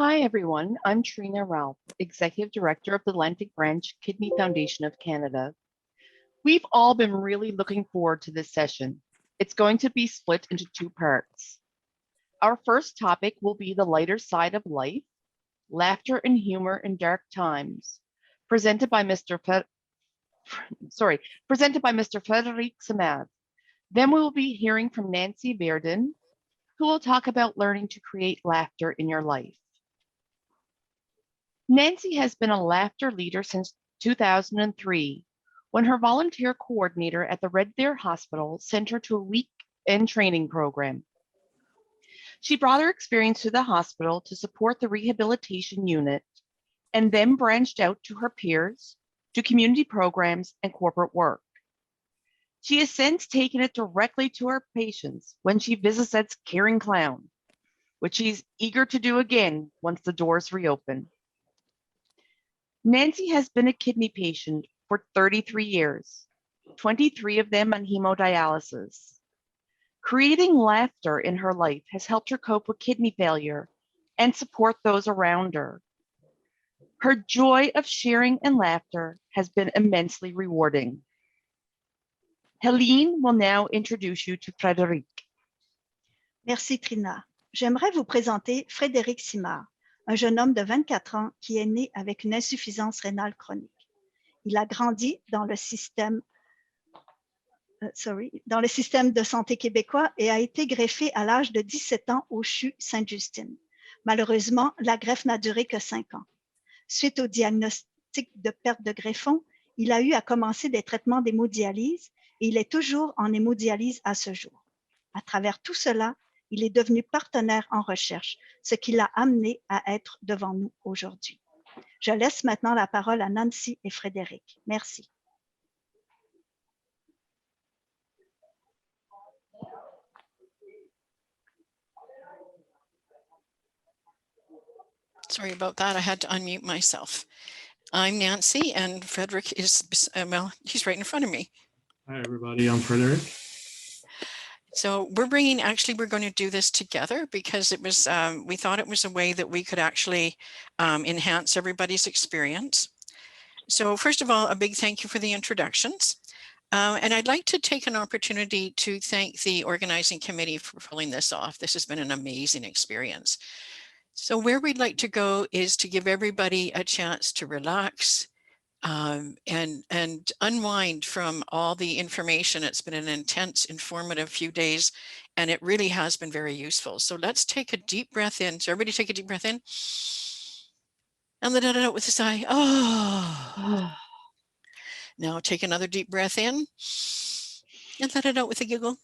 Hi, everyone. I'm Trina Ralph, Executive Director of the Atlantic Branch Kidney Foundation of Canada. We've all been really looking forward to this session. It's going to be split into two parts. Our first topic will be the lighter side of life, laughter and humor in dark times, presented by Mr. Frederic Samad. Then we will be hearing from Nancy Bearden, who will talk about learning to create laughter in your life. Nancy has been a laughter leader since 2003, when her volunteer coordinator at the Red Deer Hospital sent her to a weekend training program. She brought her experience to the hospital to support the rehabilitation unit and then branched out to her peers, to community programs and corporate work. She has since taken it directly to her patients when she visits as Caring Clown, which she's eager to do again once the doors reopen. Nancy has been a kidney patient for 33 years, 23 of them on hemodialysis. Creating laughter in her life has helped her cope with kidney failure and support those around her. Her joy of sharing and laughter has been immensely rewarding. Helene will now introduce you to Frédéric. Merci Trina. J'aimerais vous présenter Frédéric Simard, un jeune homme de 24 ans qui est né avec une insuffisance rénale chronique. Il a grandi dans le système de santé québécois et a été greffé à l'âge de 17 ans au CHU Sainte-Justine. Malheureusement, la greffe n'a duré que 5 ans. Suite au diagnostic de perte de greffon, il a eu à commencer des traitements d'hémodialyse et il est toujours en hémodialyse à ce jour. À travers tout cela, il est devenu partenaire en recherche, ce qui l'a amené à être devant nous aujourd'hui. Je laisse maintenant la parole à Nancy et Frédéric. Merci. Sorry about that. I had to unmute myself. I'm Nancy, and Frederick is, well, he's right in front of me. Hi, everybody. I'm Frederick. So we're going to do this together because it was, we thought it was a way that we could actually enhance everybody's experience. So first of all, a big thank you for the introductions. And I'd like to take an opportunity to thank the organizing committee for pulling this off. This has been an amazing experience. So where we'd like to go is to give everybody a chance to relax and unwind from all the information. It's been an intense, informative few days, and it really has been very useful. So let's take a deep breath in. So everybody take a deep breath in. And let it out with a sigh. Oh. Now take another deep breath in. And let it out with a giggle.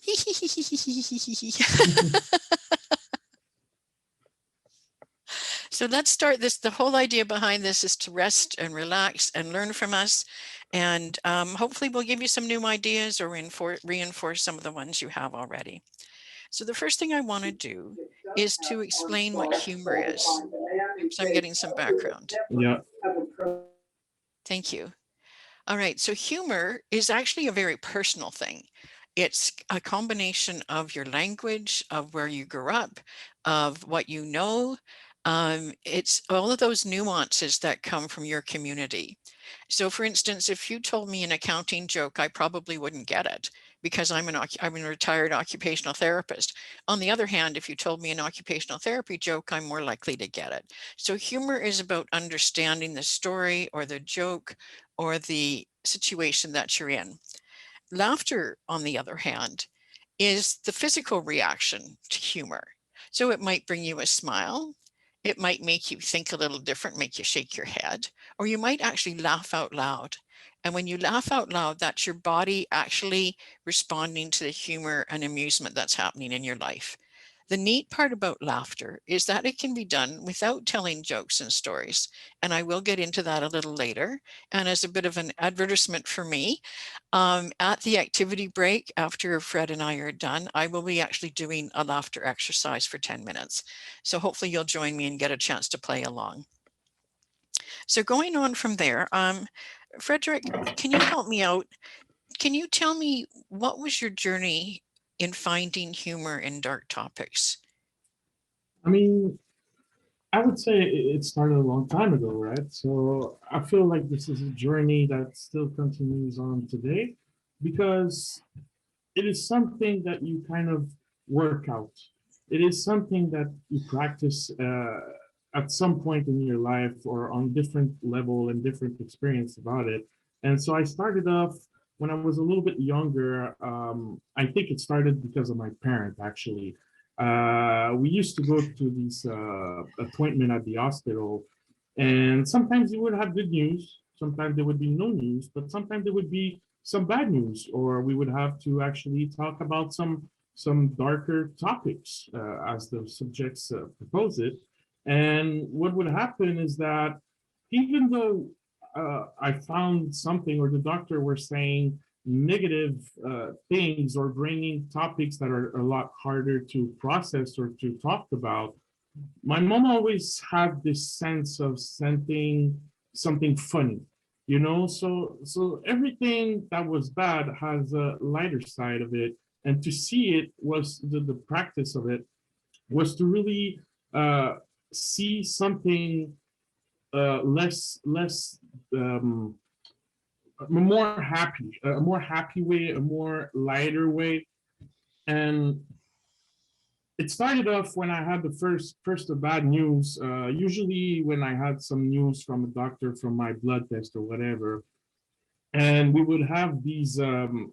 So let's start this. The whole idea behind this is to rest and relax and learn from us. And hopefully we'll give you some new ideas or reinforce some of the ones you have already. So the first thing I want to do is to explain what humor is. Oops, I'm getting some background. Yeah. Thank you. All right, so humor is actually a very personal thing. It's a combination of your language, of where you grew up, of what you know. It's all of those nuances that come from your community. So for instance, if you told me an accounting joke, I probably wouldn't get it because I'm a retired occupational therapist. On the other hand, if you told me an occupational therapy joke, I'm more likely to get it. So humor is about understanding the story or the joke or the situation that you're in. Laughter, on the other hand, is the physical reaction to humor. So it might bring you a smile. It might make you think a little different, make you shake your head, or you might actually laugh out loud. And when you laugh out loud, that's your body actually responding to the humor and amusement that's happening in your life. The neat part about laughter is that it can be done without telling jokes and stories. And I will get into that a little later. And as a bit of an advertisement for me, at the activity break, after Fred and I are done, I will be actually doing a laughter exercise for 10 minutes. So hopefully you'll join me and get a chance to play along. So going on from there, Frederick, can you help me out? Can you tell me what was your journey in finding humor in dark topics? I mean, I would say it started a long time ago, right? So I feel like this is a journey that still continues on today because it is something that you kind of work out. It is something that you practice at some point in your life or on different level and different experience about it. And so I started off when I was a little bit younger. I think it started because of my parent, actually. We used to go to these appointment at the hospital, and sometimes you would have good news. Sometimes there would be no news, but sometimes there would be some bad news, or we would have to actually talk about some darker topics as the subjects propose it. And what would happen is that even though I found something, or the doctor were saying negative things, or bringing topics that are a lot harder to process or to talk about, my mom always had this sense of something funny, so everything that was bad has a lighter side of it, and to see it was the practice of it was to really uh see something less um a more happy way, a more lighter way. And it started off when I had the first of bad news. Usually, when I had some news from a doctor from my blood test or whatever, and we would have these um,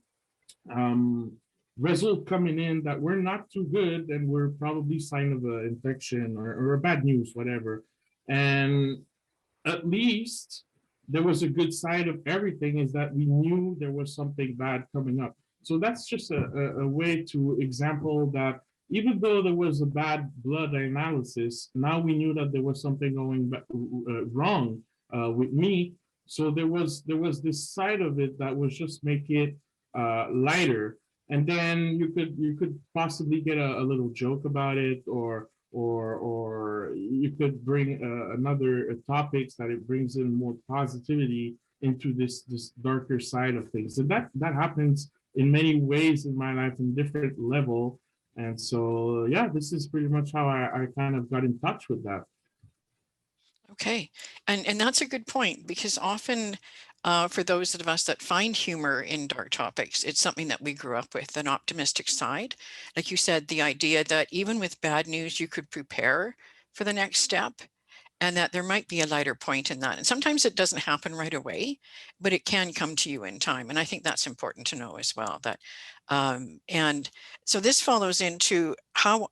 results coming in that were not too good and were probably sign of an infection or a bad news, whatever. And at least there was a good side of everything, is that we knew there was something bad coming up. So that's just a way to example that even though there was a bad blood analysis, now we knew that there was something going wrong with me. So there was this side of it that was just make it lighter, and then you could possibly get a little joke about it, or you could bring another topics that it brings in more positivity into this darker side of things. And that happens in many ways in my life in different level. And so yeah, this is pretty much how I kind of got in touch with that. Okay, and that's a good point, because often for those of us that find humor in dark topics, it's something that we grew up with, an optimistic side. Like you said, the idea that even with bad news, you could prepare for the next step, and that there might be a lighter point in that. And sometimes it doesn't happen right away, but it can come to you in time. And I think that's important to know as well. That and so this follows into how,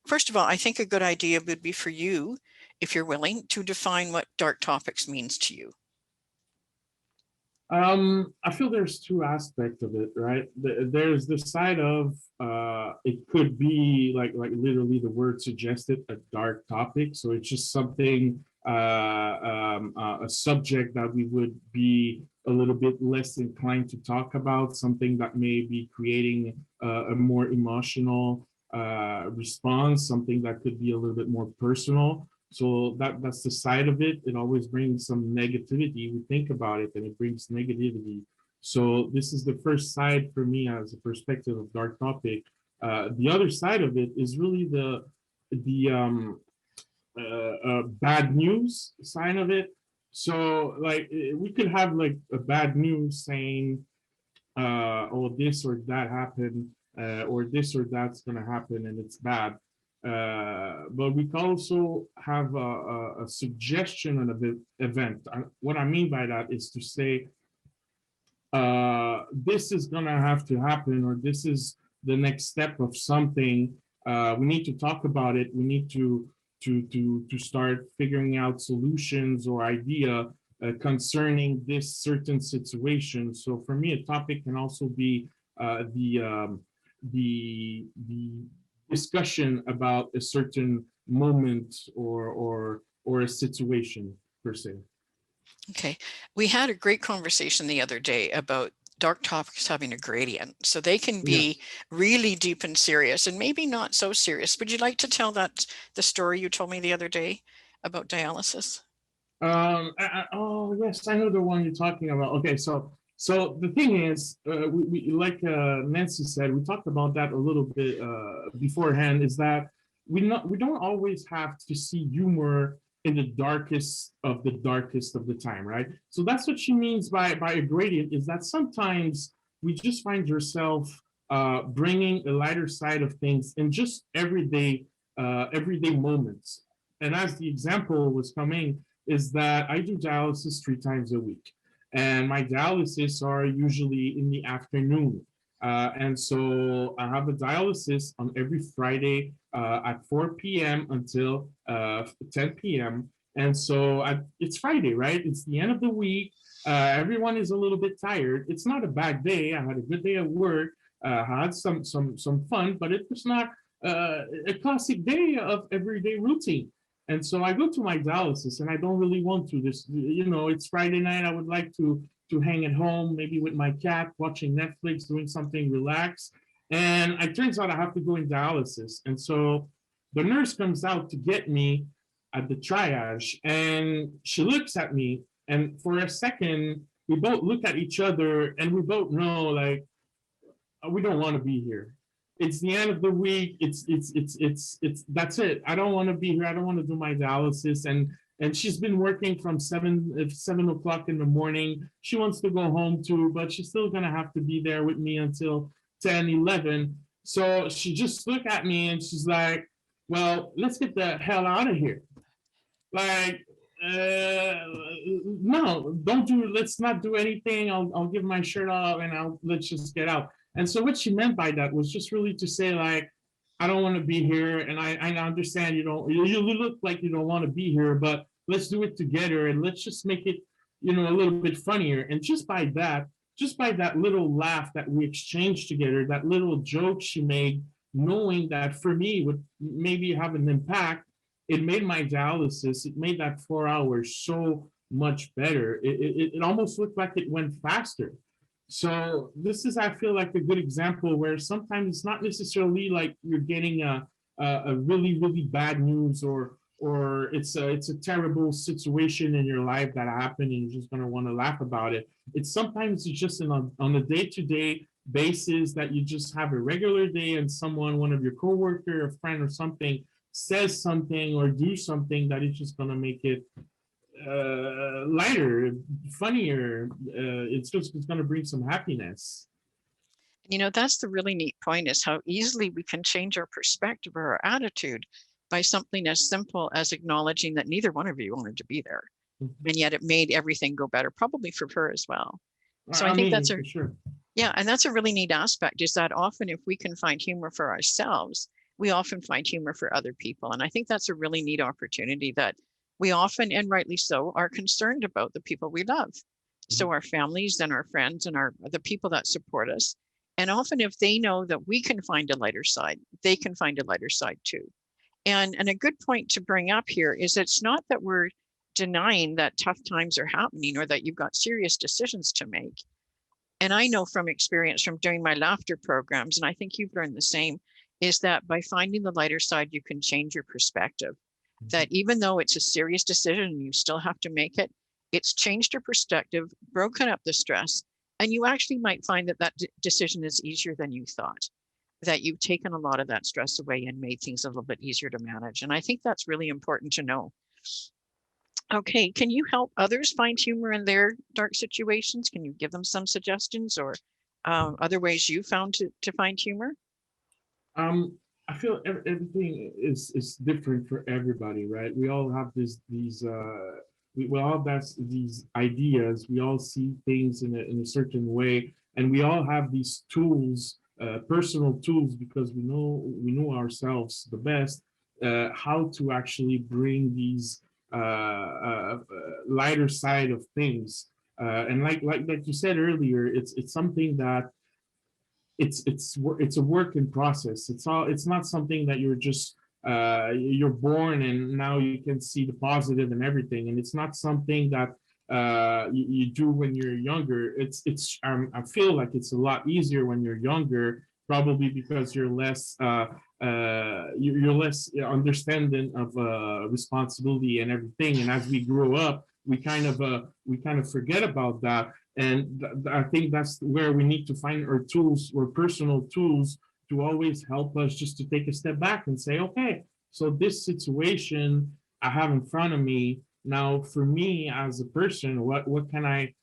first of all, I think a good idea would be for you, if you're willing, to define what dark topics means to you. I feel there's two aspects of it, right? There's the side of it could be like literally the word suggested, a dark topic. So it's just something a subject that we would be a little bit less inclined to talk about, something that may be creating a more emotional response, something that could be a little bit more personal. So that's the side of it. It always brings some negativity. We think about it and it brings negativity. So this is the first side for me as a perspective of dark topic. The other side of it is really the bad news side of it. So like we could have like a bad news saying, oh, this or that happened, or this or that's going to happen and it's bad. But we can also have a suggestion of an event. What I mean by that is to say, this is going to have to happen, or this is the next step of something. We need to talk about it. We need to start figuring out solutions or idea concerning this certain situation. So for me, a topic can also be the discussion about a certain moment or a situation per se. Okay, we had a great conversation the other day about dark topics having a gradient. So they can be really deep and serious, and maybe not so serious. Would you like to tell the story you told me the other day about dialysis? Oh yes, I know the one you're talking about. Okay, so the thing is, we like Nancy said, we talked about that a little bit beforehand. Is that we don't always have to see humor in the darkest of the time, right? So that's what she means by a gradient, is that sometimes we just find yourself bringing a lighter side of things in just everyday moments. And as the example was coming, is that I do dialysis 3 times a week, and my dialysis are usually in the afternoon. And so I have a dialysis on every Friday at 4 p.m. until 10 p.m. And so it's Friday, right? It's the end of the week. Everyone is a little bit tired. It's not a bad day. I had a good day at work. Had some fun, but it was not a classic day of everyday routine. And so I go to my dialysis, and I don't really want to. It's Friday night. I would like to hang at home, maybe with my cat, watching Netflix, doing something relaxed. And it turns out I have to go in dialysis. And so the nurse comes out to get me at the triage, and she looks at me, and for a second, we both look at each other, and we both know, like, we don't want to be here. It's the end of the week. It's that's it. I don't want to be here. I don't want to do my dialysis. And she's been working from 7 o'clock in the morning. She wants to go home too, but she's still gonna have to be there with me until 10, 11. So she just looked at me and she's like, well, let's get the hell out of here. Like, no, let's not do anything. I'll give my shirt off and let's just get out. And so what she meant by that was just really to say, like, I don't want to be here, and I understand you look like you don't want to be here, but let's do it together, and let's just make it, a little bit funnier. And just by that little laugh that we exchanged together, that little joke she made, knowing that for me would maybe have an impact, it made my dialysis, it made that 4 hours so much better. It almost looked like it went faster. So this is, I feel like, a good example where sometimes it's not necessarily like you're getting a really, really bad news, or it's a terrible situation in your life that happened and you're just going to want to laugh about it. It's sometimes it's just on a day-to-day basis that you just have a regular day, and one of your coworker, a friend or something, says something or do something that is just going to make it lighter, funnier. It's going to bring some happiness. That's the really neat point, is how easily we can change our perspective or our attitude by something as simple as acknowledging that neither one of you wanted to be there. Mm-hmm. And yet it made everything go better, probably for her as well. So I think that's sure. Yeah, and that's a really neat aspect, is that often if we can find humor for ourselves, we often find humor for other people. And I think that's a really neat opportunity that we often, and rightly so, are concerned about the people we love. Mm-hmm. So our families and our friends and the people that support us. And often if they know that we can find a lighter side, they can find a lighter side too. And a good point to bring up here is it's not that we're denying that tough times are happening or that you've got serious decisions to make. And I know from experience from doing my laughter programs, and I think you've learned the same, is that by finding the lighter side, you can change your perspective. Mm-hmm. That even though it's a serious decision and you still have to make it, it's changed your perspective, broken up the stress, and you actually might find that decision is easier than you thought, that you've taken a lot of that stress away and made things a little bit easier to manage. And I think that's really important to know. Okay, can you help others find humor in their dark situations? Can you give them some suggestions or other ways you found to find humor? I feel everything is different for everybody, right? We all have we all have these ideas. We all see things in a certain way, and we all have these tools, personal tools, because we know ourselves the best, how to actually bring these lighter side of things. And like you said earlier, it's something that it's a work in process. It's not something that you're born and now you can see the positive and everything. And it's not something that you do when you're younger. I feel like it's a lot easier when you're younger, probably because you're less understanding of responsibility and everything. And as we grow up, we kind of forget about that. And I think that's where we need to find our tools, or personal tools, to always help us just to take a step back and say, okay, So this situation I have in front of me now, for me as a person, what can I,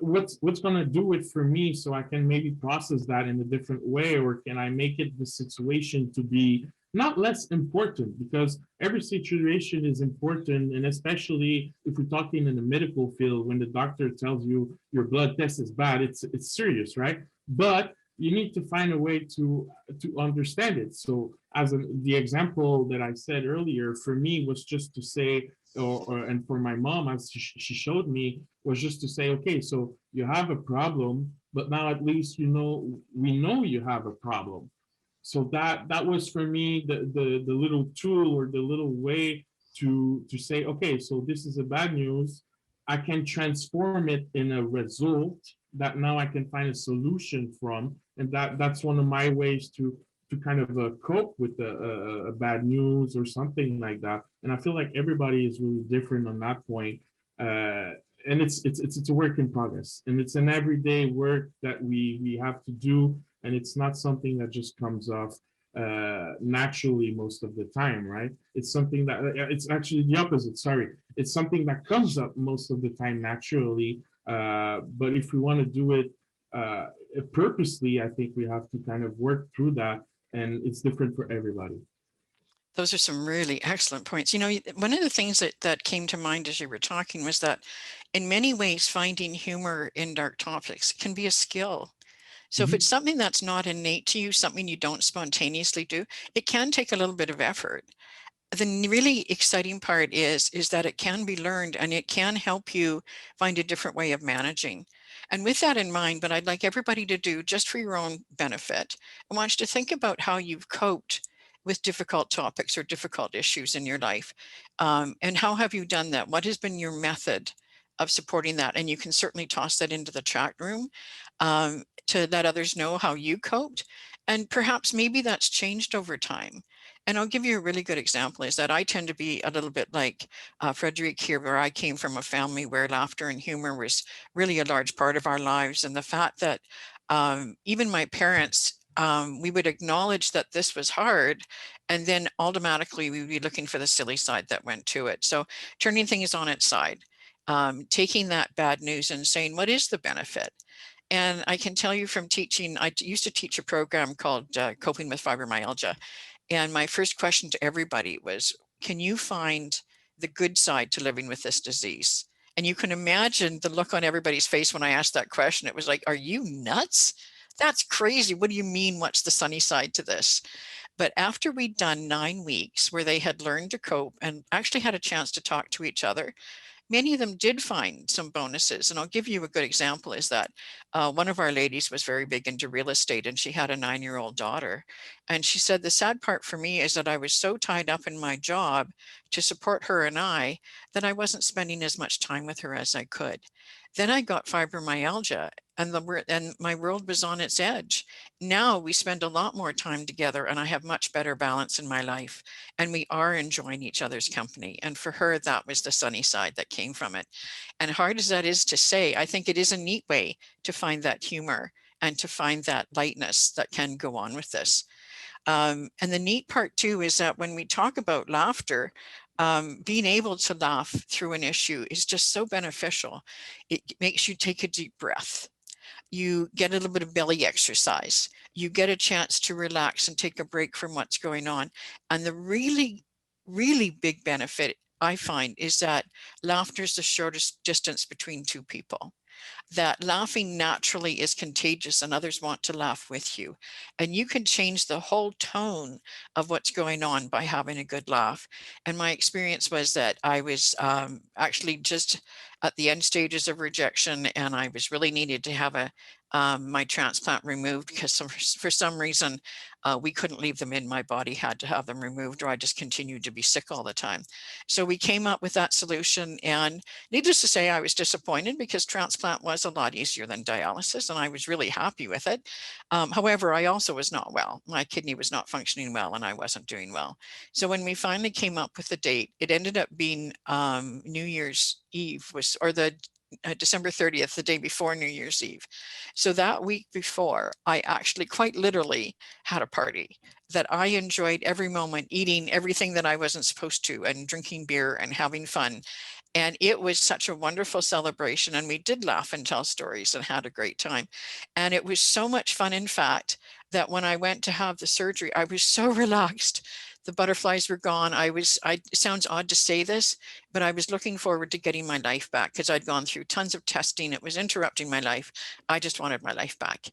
what's going to do it for me, so I can maybe process that in a different way, or can I make it the situation to be not less important, because every situation is important, and especially if we're talking in the medical field, when the doctor tells you your blood test is bad, it's serious, right? But you need to find a way to understand it. So as the example that I said earlier, for me was just to say, and for my mom, as she showed me, was just to say, okay, so you have a problem, but now at least we know you have a problem. So that was for me the little tool, or the little way to say, okay, so this is a bad news. I can transform it in a result that now I can find a solution from, and that's one of my ways to kind of cope with a bad news or something like that. And I feel like everybody is really different on that point. And it's a work in progress, and it's an everyday work that we have to do, and it's not something that just comes off naturally most of the time, right? It's something that it's actually the opposite. Sorry, it's something that comes up most of the time naturally. But if we want to do it purposely, I think we have to kind of work through that, and it's different for everybody. Those are some really excellent points. You know, one of the things that came to mind as you were talking was that in many ways, finding humor in dark topics can be a skill. So if Mhm. it's something that's not innate to you, something you don't spontaneously do, it can take a little bit of effort. The really exciting part is that it can be learned, and it can help you find a different way of managing. And with that in mind, what I'd like everybody to do, just for your own benefit, I want you to think about how you've coped with difficult topics or difficult issues in your life. And how have you done that? What has been your method of supporting that? And you can certainly toss that into the chat room to let others know how you coped. And perhaps maybe that's changed over time. And I'll give you a really good example is that I tend to be a little bit like Frederic here, where I came from a family where laughter and humor was really a large part of our lives. And the fact that even my parents, we would acknowledge that this was hard, and then automatically we would be looking for the silly side that went to it. So turning things on its side, taking that bad news and saying, what is the benefit? And I can tell you from teaching, I used to teach a program called Coping with Fibromyalgia. And my first question to everybody was, can you find the good side to living with this disease? And you can imagine the look on everybody's face when I asked that question. It was like, are you nuts? That's crazy. What do you mean? What's the sunny side to this? But after we'd done 9 weeks where they had learned to cope and actually had a chance to talk to each other, many of them did find some bonuses. And I'll give you a good example is that one of our ladies was very big into real estate, and she had a 9-year-old daughter. And she said, the sad part for me is that I was so tied up in my job to support her and I that I wasn't spending as much time with her as I could. Then I got fibromyalgia, and my world was on its edge. Now we spend a lot more time together, and I have much better balance in my life, and we are enjoying each other's company. And for her, that was the sunny side that came from it. And hard as that is to say, I think it is a neat way to find that humor and to find that lightness that can go on with this. And the neat part too is that when we talk about laughter, being able to laugh through an issue is just so beneficial. It makes you take a deep breath. You get a little bit of belly exercise. You get a chance to relax and take a break from what's going on. And the really, really big benefit I find is that laughter is the shortest distance between two people, that laughing naturally is contagious and others want to laugh with you. And you can change the whole tone of what's going on by having a good laugh. And my experience was that I was actually just at the end stages of rejection, and I was really needed to have my transplant removed because for some reason we couldn't leave them in. My body had to have them removed, or I just continued to be sick all the time. So we came up with that solution, and needless to say, I was disappointed because transplant was a lot easier than dialysis, and I was really happy with it. However, I also was not well. My kidney was not functioning well, and I wasn't doing well. So when we finally came up with the date, it ended up being New Year's Eve or the December 30th, the day before New Year's Eve. So that week before, I actually quite literally had a party that I enjoyed every moment, eating everything that I wasn't supposed to and drinking beer and having fun. And it was such a wonderful celebration. And we did laugh and tell stories and had a great time. And it was so much fun, in fact, that when I went to have the surgery, I was so relaxed. The butterflies were gone. It sounds odd to say this, but I was looking forward to getting my life back because I'd gone through tons of testing. It was interrupting my life. I just wanted my life back.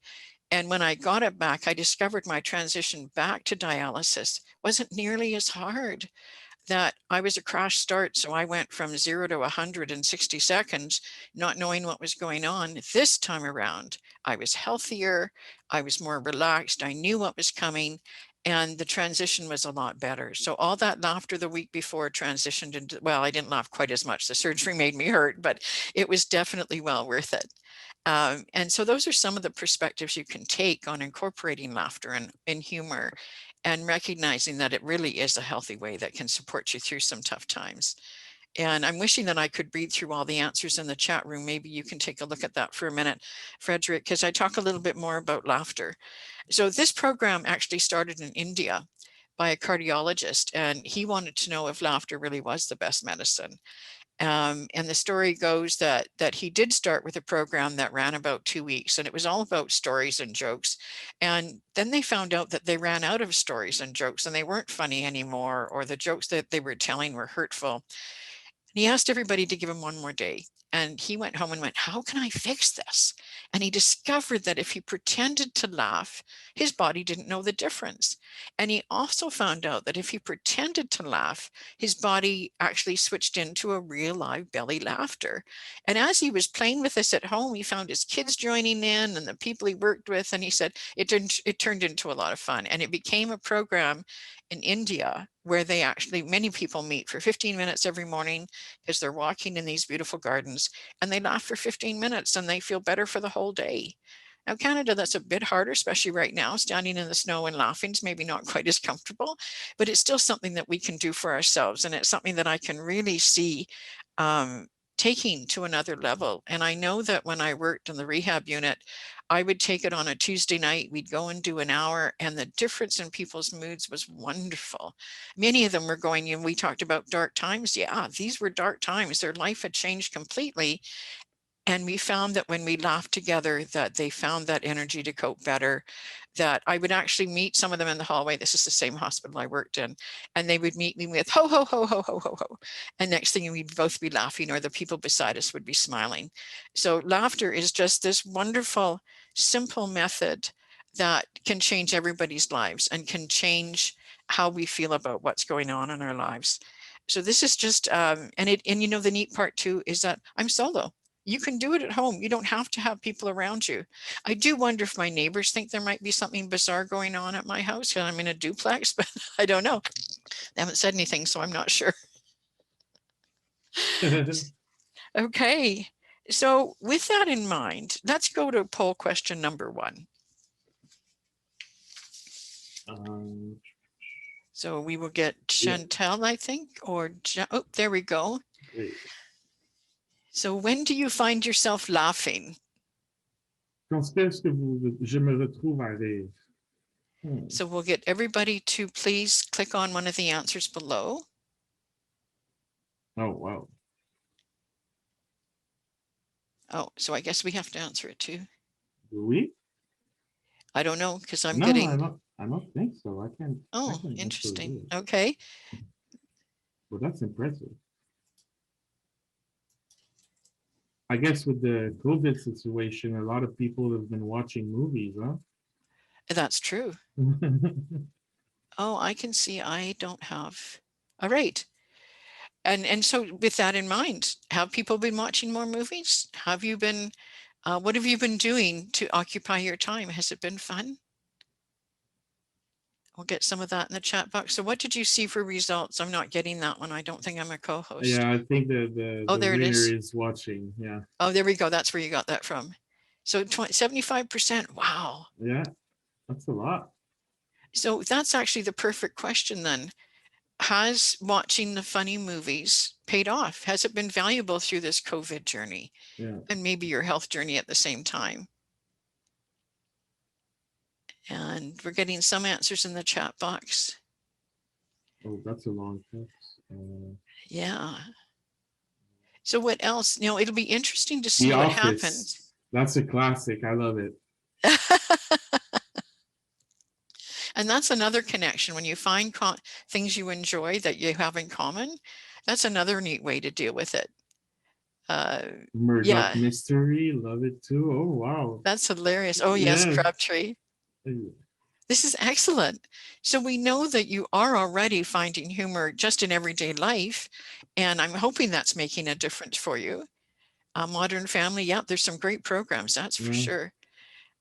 And when I got it back, I discovered my transition back to dialysis wasn't nearly as hard. That I was a crash start. So I went from 0 to 100 in 60 seconds, not knowing what was going on. This time around, I was healthier. I was more relaxed. I knew what was coming. And the transition was a lot better. So all that laughter the week before transitioned into, well, I didn't laugh quite as much. The surgery made me hurt, but it was definitely well worth it. And so those are some of the perspectives you can take on incorporating laughter and humor, and recognizing that it really is a healthy way that can support you through some tough times. And I'm wishing that I could read through all the answers in the chat room. Maybe you can take a look at that for a minute, Frederick, because I talk a little bit more about laughter. So this program actually started in India by a cardiologist, and he wanted to know if laughter really was the best medicine. And the story goes that he did start with a program that ran about 2 weeks, and it was all about stories and jokes. And then they found out that they ran out of stories and jokes, and they weren't funny anymore, or the jokes that they were telling were hurtful. And he asked everybody to give him one more day. And he went home and went, how can I fix this? And he discovered that if he pretended to laugh, his body didn't know the difference. And he also found out that if he pretended to laugh, his body actually switched into a real live belly laughter. And as he was playing with this at home, he found his kids joining in and the people he worked with. And he said it turned into a lot of fun. And it became a program in India where they actually, many people meet for 15 minutes every morning as they're walking in these beautiful gardens, and they laugh for 15 minutes and they feel better for the whole day. Now, Canada, that's a bit harder, especially right now. Standing in the snow and laughing is maybe not quite as comfortable, but it's still something that we can do for ourselves. And it's something that I can really see taking to another level. And I know that when I worked in the rehab unit, I would take it on a Tuesday night. We'd go and do an hour, and the difference in people's moods was wonderful. Many of them were going, and we talked about dark times. Yeah, these were dark times. Their life had changed completely. And we found that when we laughed together, that they found that energy to cope better, that I would actually meet some of them in the hallway. This is the same hospital I worked in. And they would meet me with ho, ho, ho, ho, ho, ho, ho. And next thing we'd both be laughing, or the people beside us would be smiling. So laughter is just this wonderful, simple method that can change everybody's lives and can change how we feel about what's going on in our lives. So this is just, and you know, the neat part too is that I'm solo. You can do it at home. You don't have to have people around you. I do wonder if my neighbors think there might be something bizarre going on at my house because I'm in a duplex, but I don't know. They haven't said anything, so I'm not sure. Okay, so with that in mind, let's go to poll question number 1. So we will get Chantel, I think, or oh, there we go. Great. So when do you find yourself laughing? Quand est-ce que je me retrouve à rire? So we'll get everybody to please click on one of the answers below. Oh, wow. Oh, so I guess we have to answer it too. Do we? I don't know, because I'm No, getting. I don't think so. I can't. Oh, interesting. Okay. Well, that's impressive. I guess with the COVID situation, a lot of people have been watching movies, huh? That's true. Oh, I can see I don't have. All right. And so with that in mind, have people been watching more movies? Have you been, what have you been doing to occupy your time? Has it been fun? We'll get some of that in the chat box. So what did you see for results? I'm not getting that one. I don't think I'm a co-host. Yeah, I think the there it winner is. Watching. Yeah. Oh, there we go. That's where you got that from. So 75%. Wow. Yeah, that's a lot. So that's actually the perfect question then. has watching the funny movies paid off? Has it been valuable through this COVID journey Yeah. and maybe your health journey at the same time? And we're getting some answers in the chat box. Oh, that's a long text. Yeah. So what else? You know, it'll be interesting to see The what Office. happens. That's a classic. I love it. And that's another connection. When you find things you enjoy that you have in common, that's another neat way to deal with it. Murdoch Yeah, Mystery, love it too. Oh, wow. that's hilarious. Oh yes, Yes. Crabtree. This is excellent. So we know that you are already finding humor just in everyday life, and I'm hoping that's making a difference for you. Modern Family, yeah, there's some great programs, that's for sure.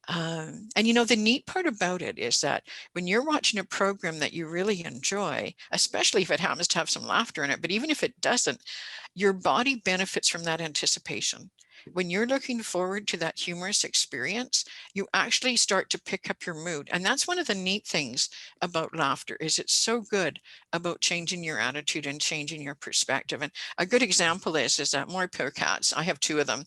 And you know, the neat part about it is that when you're watching a program that you really enjoy, especially if it happens to have some laughter in it, but even if it doesn't, your body benefits from that anticipation. When you're looking forward to that humorous experience, you actually start to pick up your mood. And that's one of the neat things about laughter is it's so good about changing your attitude and changing your perspective. And a good example is that my poor cats, I have 2 of them,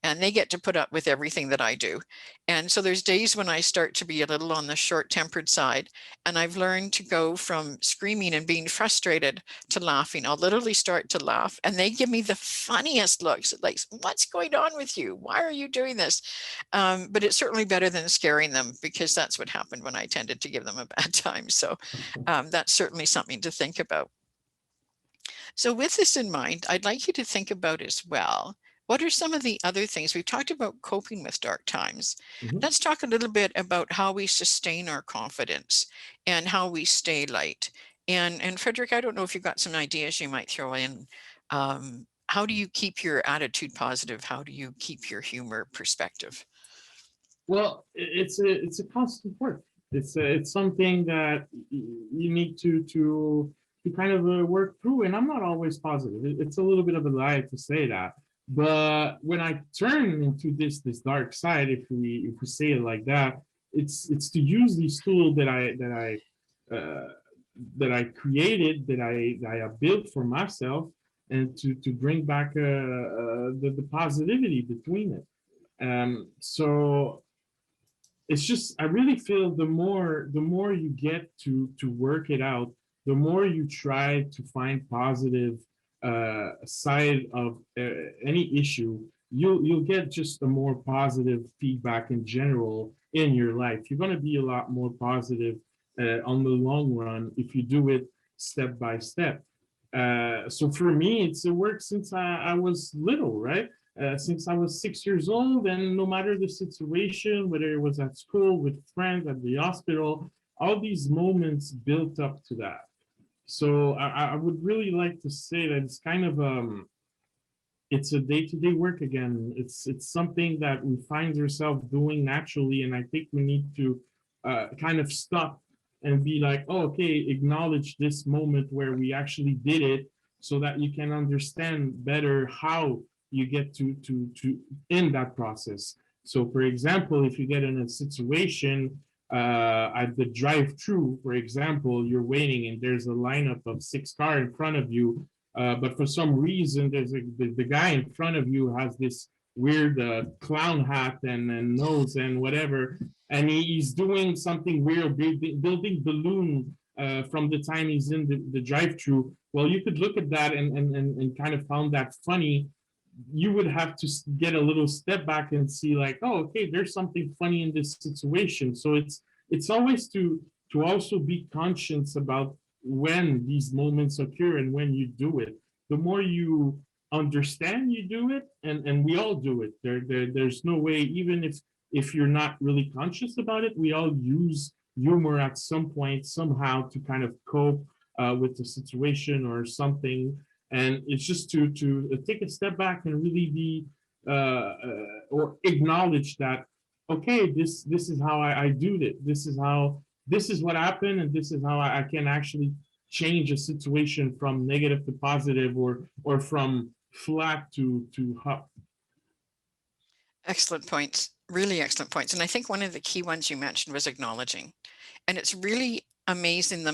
and they get to put up with everything that I do. And so there's days when I start to be a little on the short-tempered side, and I've learned to go from screaming and being frustrated to laughing. I'll literally start to laugh, and they give me the funniest looks, like, what's going on with you? Why are you doing this? But it's certainly better than scaring them, because that's what happened when I tended to give them a bad time. So that's certainly something to think about. So with this in mind, I'd like you to think about as well, what are some of the other things? We've talked about coping with dark times. Let's talk a little bit about how we sustain our confidence and how we stay light. And Frederick, I don't know if you've got some ideas you might throw in. How do you keep your attitude positive? How do you keep your humor perspective? Well, it's a constant work. It's something that you need to kind of work through. And I'm not always positive. It's a little bit of a lie to say that. But when I turn into this dark side, if we say it like that, it's to use these tools that I created, that I built for myself, and to bring back the positivity between it. So it's just, I really feel the more you get to work it out, the more you try to find positive side of any issue, you'll get just a more positive feedback in general in your life. You're going to be a lot more positive on the long run if you do it step by step. So for me, it's a work since I was little, right? Since I was 6 years old, and no matter the situation, whether it was at school, with friends, at the hospital, all these moments built up to that. So I would really like to say that it's kind of it's a day-to-day work again. It's something that we find ourselves doing naturally, and I think we need to kind of stop and be like, oh, okay, acknowledge this moment where we actually did it, so that you can understand better how you get to in that process. So, for example, if you get in a situation at the drive-through, for example, you're waiting and there's a lineup of 6 cars in front of you, but for some reason, the guy in front of you has this weird clown hat and nose and whatever, and he's doing something weird, building balloon from the time he's in the drive-through. Well, you could look at that and kind of found that funny. You would have to get a little step back and see like, oh, okay, there's something funny in this situation. So it's always to also be conscious about when these moments occur and when you do it. The more you understand you do it, and we all do it. There's no way, even if you're not really conscious about it, we all use humor at some point somehow to kind of cope with the situation or something. And it's just to take a step back and really be or acknowledge that, okay, this is how I do it. This is what happened, and this is how I can actually change a situation from negative to positive, or from flat to up. Excellent points, really excellent points. And I think one of the key ones you mentioned was acknowledging. And it's really amazing the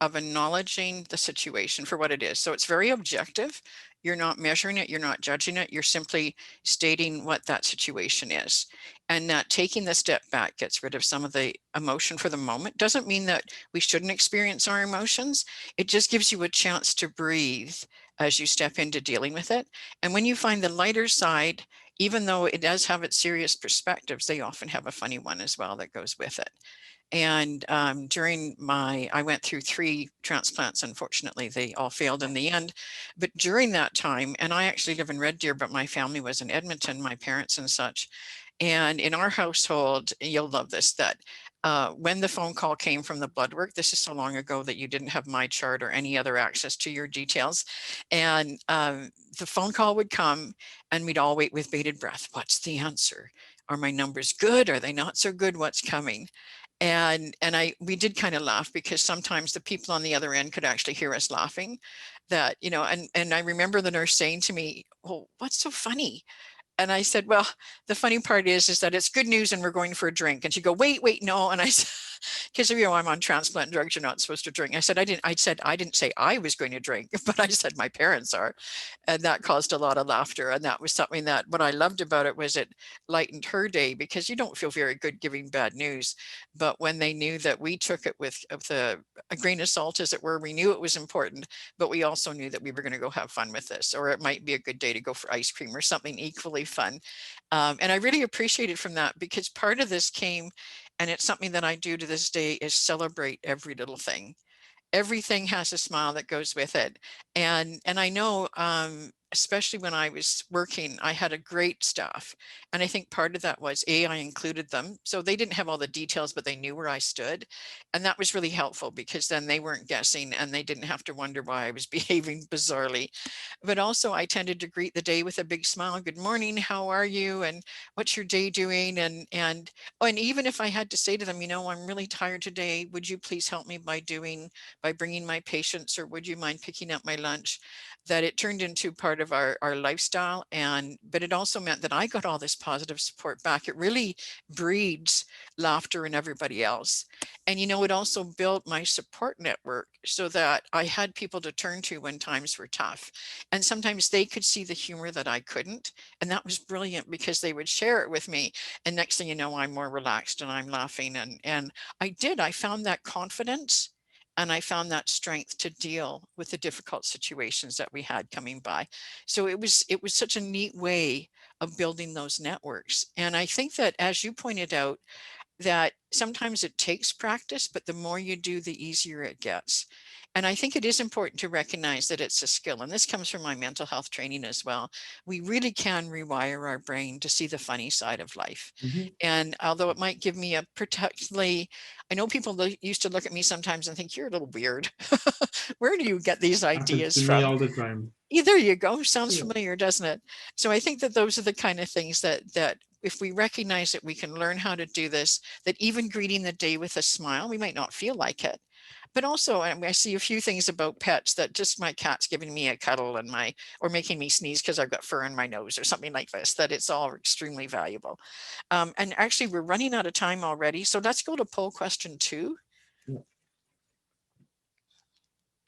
of acknowledging the situation for what it is. So it's very objective. You're not measuring it, you're not judging it, you're simply stating what that situation is. And that taking the step back gets rid of some of the emotion for the moment. Doesn't mean that we shouldn't experience our emotions. It just gives you a chance to breathe as you step into dealing with it. And when you find the lighter side, even though it does have its serious perspectives, they often have a funny one as well that goes with it. And I went through 3 transplants. Unfortunately, they all failed in the end. But during that time, and I actually live in Red Deer, but my family was in Edmonton, my parents and such. And in our household, you'll love this, that when the phone call came from the blood work, this is so long ago that you didn't have my chart or any other access to your details. And the phone call would come and we'd all wait with bated breath. What's the answer? Are my numbers good? Are they not so good? What's coming? And we did kind of laugh because sometimes the people on the other end could actually hear us laughing, that, you know, and I remember the nurse saying to me, well, what's so funny? And I said, well, the funny part is that it's good news and we're going for a drink. And she'd go, wait, no. And I said, because, you know, I'm on transplant drugs, you're not supposed to drink. I didn't say I was going to drink, but I said my parents are. And that caused a lot of laughter. And that was something that what I loved about it was it lightened her day, because you don't feel very good giving bad news. But when they knew that we took it with a grain of salt, as it were, we knew it was important, but we also knew that we were going to go have fun with this, or it might be a good day to go for ice cream or something equally fun. And I really appreciated from that, because part of this came, and it's something that I do to this day, is celebrate every little thing. Everything has a smile that goes with it. And I know, especially when I was working, I had a great staff. And I think part of that was I included them. So they didn't have all the details, but they knew where I stood. And that was really helpful, because then they weren't guessing and they didn't have to wonder why I was behaving bizarrely. But also I tended to greet the day with a big smile. Good morning, how are you? And what's your day doing? And even if I had to say to them, you know, I'm really tired today, would you please help me by bringing my patients, or would you mind picking up my lunch? That it turned into part of our lifestyle. But it also meant that I got all this positive support back. It really breeds laughter in everybody else. And, you know, it also built my support network, so that I had people to turn to when times were tough. And sometimes they could see the humor that I couldn't. And that was brilliant, because they would share it with me. And next thing you know, I'm more relaxed and I'm laughing. And I found that confidence. And I found that strength to deal with the difficult situations that we had coming by. So it was such a neat way of building those networks. And I think that, as you pointed out, that sometimes it takes practice, but the more you do, the easier it gets. And I think it is important to recognize that it's a skill. And this comes from my mental health training as well. We really can rewire our brain to see the funny side of life. Mhm. And although it might give me a particularly, I know people used to look at me sometimes and think, you're a little weird. Where do you get these Happens ideas to me from? all the time. Yeah, there you go. Sounds Yeah. familiar, doesn't it? So I think that those are the kind of things that if we recognize that we can learn how to do this, that even greeting the day with a smile, we might not feel like it. But also, I see a few things about pets, that just my cat's giving me a cuddle or making me sneeze because I've got fur in my nose or something like this, that it's all extremely valuable. And actually, we're running out of time already. So let's go to poll question 2. Yeah.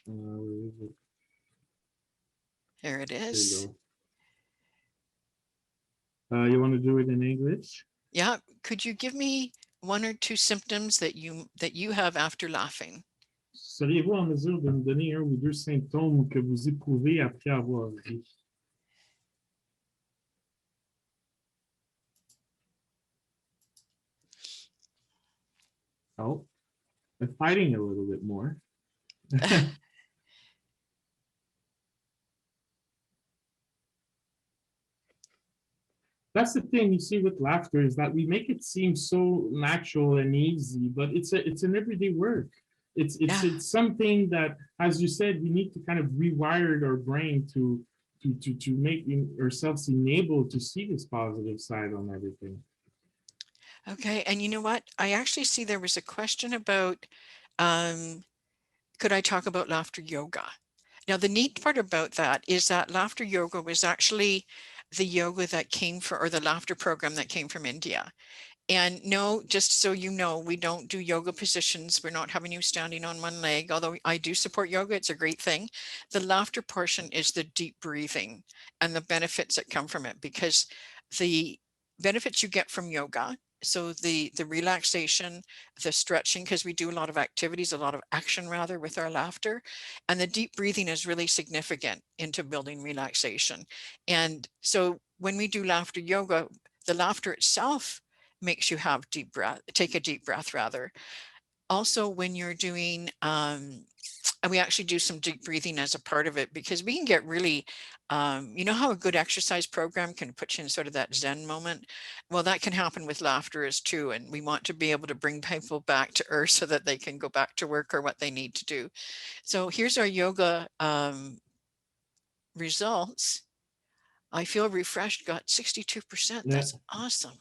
Where is it? There it There is. you go. You want to do it in English? Yeah. Could you give me 1 or 2 symptoms that you have after laughing? Seriez-vous en mesure de me donner 1 ou 2 symptômes que vous éprouvez après avoir ri? Oh, I'm fighting a little bit more. That's the thing you see with laughter, is that we make it seem so natural and easy, but it's an everyday work. Yeah. It's something that, as you said, we need to kind of rewire our brain to make ourselves enabled to see this positive side on everything. Okay. And you know what? I actually see there was a question about, could I talk about laughter yoga? Now, the neat part about that is that laughter yoga was actually the yoga that came from, or the laughter program that came from India. And no, just so you know, we don't do yoga positions. We're not having you standing on one leg, although I do support yoga. It's a great thing. The laughter portion is the deep breathing and the benefits that come from it, because the benefits you get from yoga, so the relaxation, the stretching, because we do a lot of activities, a lot of action rather with our laughter, and the deep breathing is really significant into building relaxation. And so when we do laughter yoga, the laughter itself makes you have deep breath, take a deep breath rather. Also, when you're doing, and we actually do some deep breathing as a part of it, because we can get really, you know how a good exercise program can put you in sort of that Zen moment? Well, that can happen with laughter as too. And we want to be able to bring people back to earth so that they can go back to work or what they need to do. So here's our yoga results. I feel refreshed, got 62%. Yeah. That's awesome.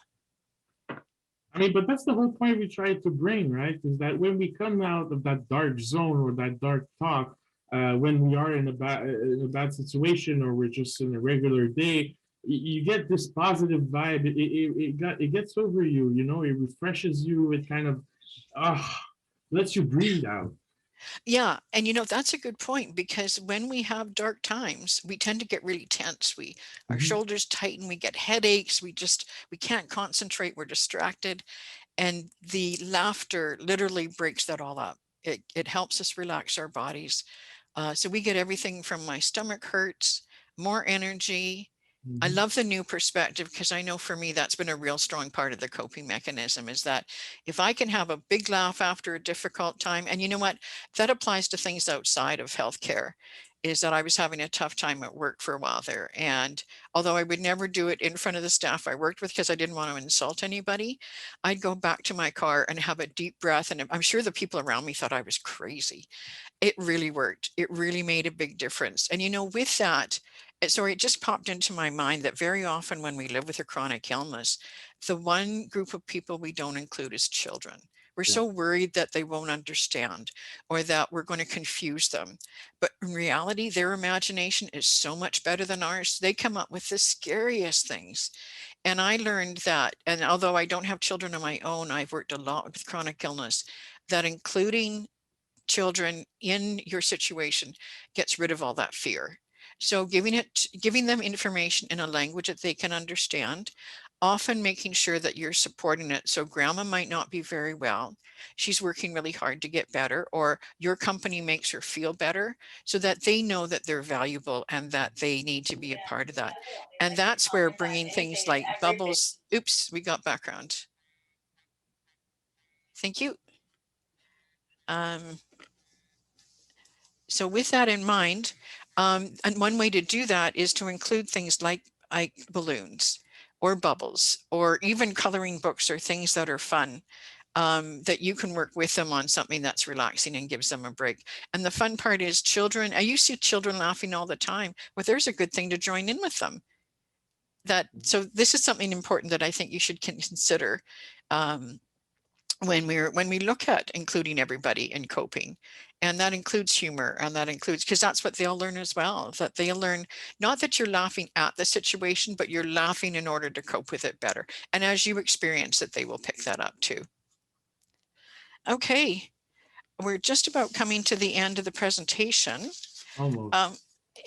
I mean, but that's the whole point we try to bring, right? Is that when we come out of that dark zone or that dark talk, when we are in a bad situation or we're just in a regular day, you get this positive vibe. It gets over you. You know, it refreshes you. It kind of lets you breathe out. Yeah, and you know, that's a good point, because when we have dark times, we tend to get really tense. Our Mhm. shoulders tighten, we get headaches, we can't concentrate, we're distracted, and the laughter literally breaks that all up. It helps us relax our bodies. So we get everything from my stomach hurts, more energy. I Mhm. love the new perspective, because I know for me that's been a real strong part of the coping mechanism, is that if I can have a big laugh after a difficult time, and you know what, that applies to things outside of healthcare, is that I was having a tough time at work for a while there. And although I would never do it in front of the staff I worked with because I didn't want to insult anybody, I'd go back to my car and have a deep breath. And I'm sure the people around me thought I was crazy. It really worked. It really made a big difference. And you know, with that, sorry, it just popped into my mind that very often when we live with a chronic illness, the one group of people we don't include is children. We're Yeah. so worried that they won't understand or that we're going to confuse them. But in reality, their imagination is so much better than ours. They come up with the scariest things. And I learned that, and although I don't have children of my own, I've worked a lot with chronic illness, that including children in your situation gets rid of all that fear. So giving them information in a language that they can understand, often making sure that you're supporting it. So grandma might not be very well. She's working really hard to get better, or your company makes her feel better, so that they know that they're valuable and that they need to be a part of that. And that's where bringing things like bubbles, oops, we got background. Thank you. Um, So with that in mind, and one way to do that is to include things like balloons or bubbles, or even coloring books or things that are fun, that you can work with them on something that's relaxing and gives them a break. And the fun part is children, you see children laughing all the time. Well, there's a good thing to join in with them. So this is something important that I think you should consider. Um, when we look at including everybody in coping, and that includes humor, and that includes, because that's what they'll learn as well, that they'll learn not that you're laughing at the situation, but you're laughing in order to cope with it better, and as you experience it, they will pick that up too. Okay, we're just about coming to the end of the presentation, Almost. um,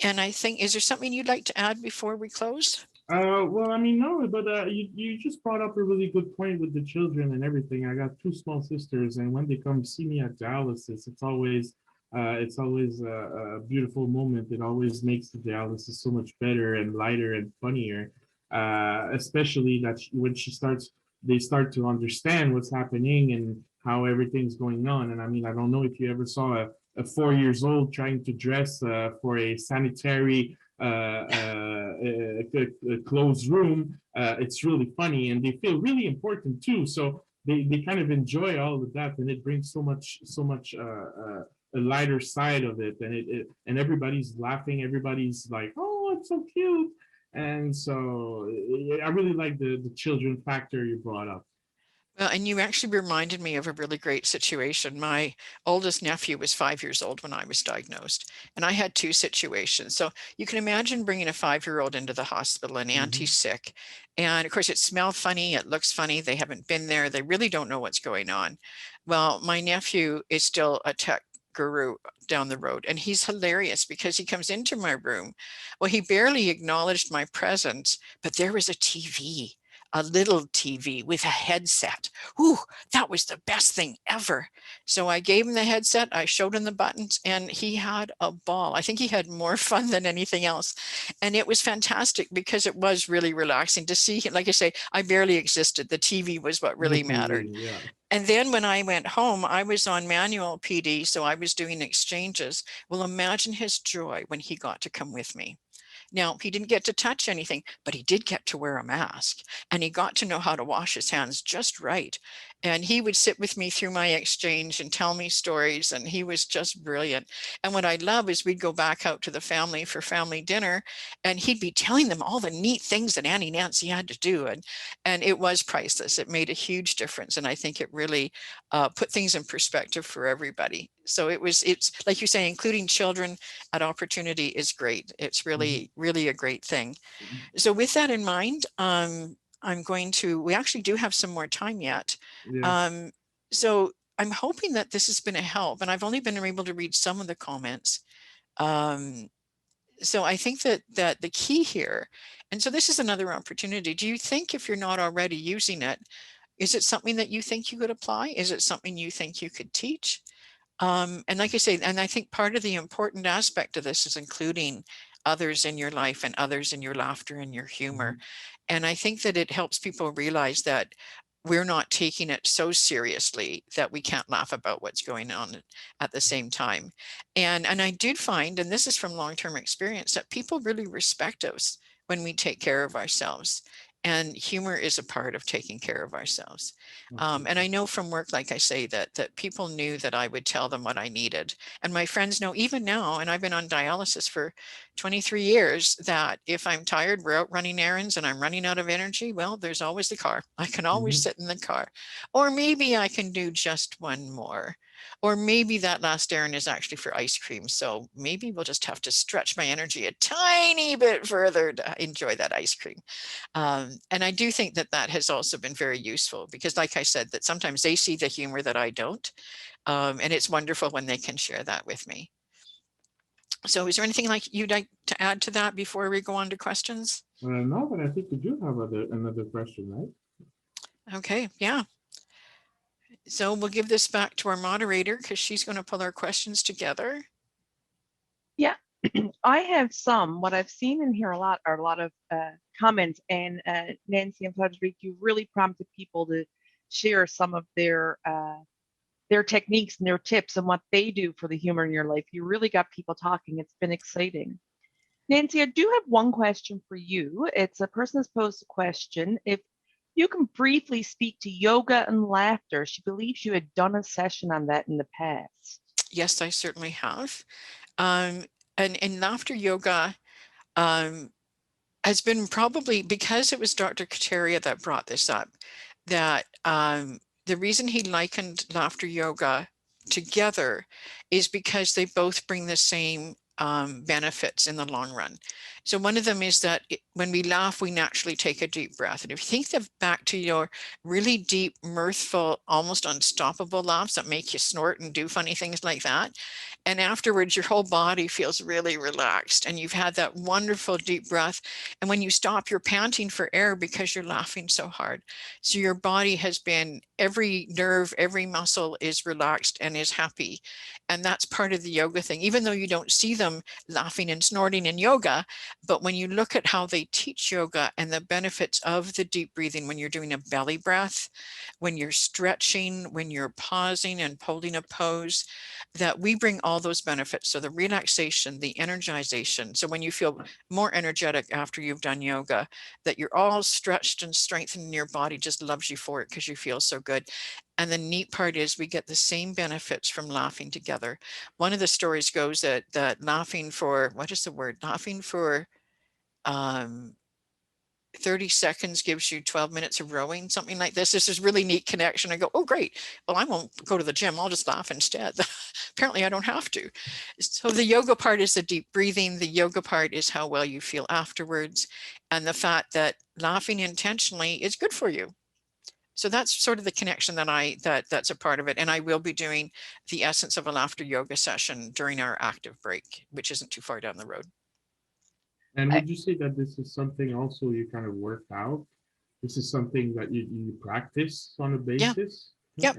and I think, is there something you'd like to add before we close? Well, I mean, no, but you just brought up a really good point with the children and everything. I got two small sisters, and when they come see me at dialysis, it's always a beautiful moment. It always makes the dialysis so much better and lighter and funnier. Especially that when they start to understand what's happening and how everything's going on. And I mean, I don't know if you ever saw a 4 years old trying to dress for a sanitary a closed room. It's really funny, and they feel really important too. So they kind of enjoy all of that, and it brings a lighter side of it, and and everybody's laughing. Everybody's like, "Oh, it's so cute." And so I really like the children factor you brought up. Well, and you actually reminded me of a really great situation. My oldest nephew was 5 years old when I was diagnosed, and I had two situations. So you can imagine bringing a 5-year-old into the hospital and auntie's sick. And of course, it smells funny, it looks funny, they haven't been there, they really don't know what's going on. Well, my nephew is still a tech guru down the road, and he's hilarious because he comes into my room. Well, he barely acknowledged my presence, but there was a TV, a little TV with a headset. Ooh, that was the best thing ever. So I gave him the headset, I showed him the buttons, and he had a ball. I think he had more fun than anything else. And it was fantastic because it was really relaxing to see him. Like I say, I barely existed. The TV was what The really mattered. TV, yeah. And then when I went home, I was on manual PD, so I was doing exchanges. Well, imagine his joy when he got to come with me. Now, he didn't get to touch anything, but he did get to wear a mask, and he got to know how to wash his hands just right. And he would sit with me through my exchange and tell me stories, and he was just brilliant. And what I love is we'd go back out to the family for family dinner, and he'd be telling them all the neat things that Auntie Nancy had to do. And it was priceless. It made a huge difference. And I think it really put things in perspective for everybody. So it's like you say, including children at opportunity is great. It's Mhm. really, really a great thing. So with that in mind, we actually do have some more time yet. Yeah. Um, so I'm hoping that this has been a help, and I've only been able to read some of the comments. Um, so I think that the key here, and so this is another opportunity. Do you think if you're not already using it, is it something that you think you could apply? Is it something you think you could teach? And like I say, and I think part of the important aspect of this is including others in your life and others in your laughter and your humor. Mhm. And I think that it helps people realize that we're not taking it so seriously that we can't laugh about what's going on at the same time. And I did find, and this is from long-term experience, that people really respect us when we take care of ourselves. And humor is a part of taking care of ourselves. And Absolutely. I know from work, like I say, that people knew that I would tell them what I needed. And my friends know even now, and I've been on dialysis for 23 years, that if I'm tired, we're out running errands and I'm running out of energy, well, there's always the car. I can always Mhm. sit in the car. Or maybe I can do just one more. Or maybe that last errand is actually for ice cream. So maybe we'll just have to stretch my energy a tiny bit further to enjoy that ice cream. And I do think that that has also been very useful because, like I said, that sometimes they see the humor that I don't. And it's wonderful when they can share that with me. So is there anything like you'd like to add to that before we go on to questions? No, but I think we do have another question, right? Okay, yeah. So we'll give this back to our moderator because she's going to pull our questions together. Yeah, I have some. What I've seen in here a lot are a lot of comments, and Nancy and Frederic, you really prompted people to share some of their techniques and their tips and what they do for the humor in your life. You really got people talking. It's been exciting. Nancy, I do have one question for you. It's a person has posed a question. If you can briefly speak to yoga and laughter, she believes you had done a session on that in the past. Yes, I certainly have. Um, and in laughter yoga, um, has been probably because it was Dr. Kateria that brought this up, that the reason he likened laughter yoga together is because they both bring the same benefits in the long run. So one of them is that when we laugh, we naturally take a deep breath. And if you think of back to your really deep, mirthful, almost unstoppable laughs that make you snort and do funny things like that, and afterwards your whole body feels really relaxed and you've had that wonderful deep breath, and when you stop, you're panting for air because you're laughing so hard. So your body has been, every nerve, every muscle is relaxed and is happy. And that's part of the yoga thing, even though you don't see them laughing and snorting in yoga. But when you look at how they teach yoga and the benefits of the deep breathing, when you're doing a belly breath, when you're stretching, when you're pausing and holding a pose, that we bring all those benefits. So the relaxation, the energization. So when you feel more energetic after you've done yoga, that you're all stretched and strengthened, and your body just loves you for it because you feel so good. And the neat part is we get the same benefits from laughing together. One of the stories goes that laughing for, what is the word? Laughing for, um, 30 seconds gives you 12 minutes of rowing, something like this. This is really neat connection. I go, oh, great. Well, I won't go to the gym. I'll just laugh instead. Apparently I don't have to. So the yoga part is the deep breathing. The yoga part is how well you feel afterwards. And the fact that laughing intentionally is good for you. So that's sort of the connection that that's a part of it. And I will be doing the essence of a laughter yoga session during our active break, which isn't too far down the road. And would you say that this is something also you kind of work out? This is something that you practice on a basis? Yep.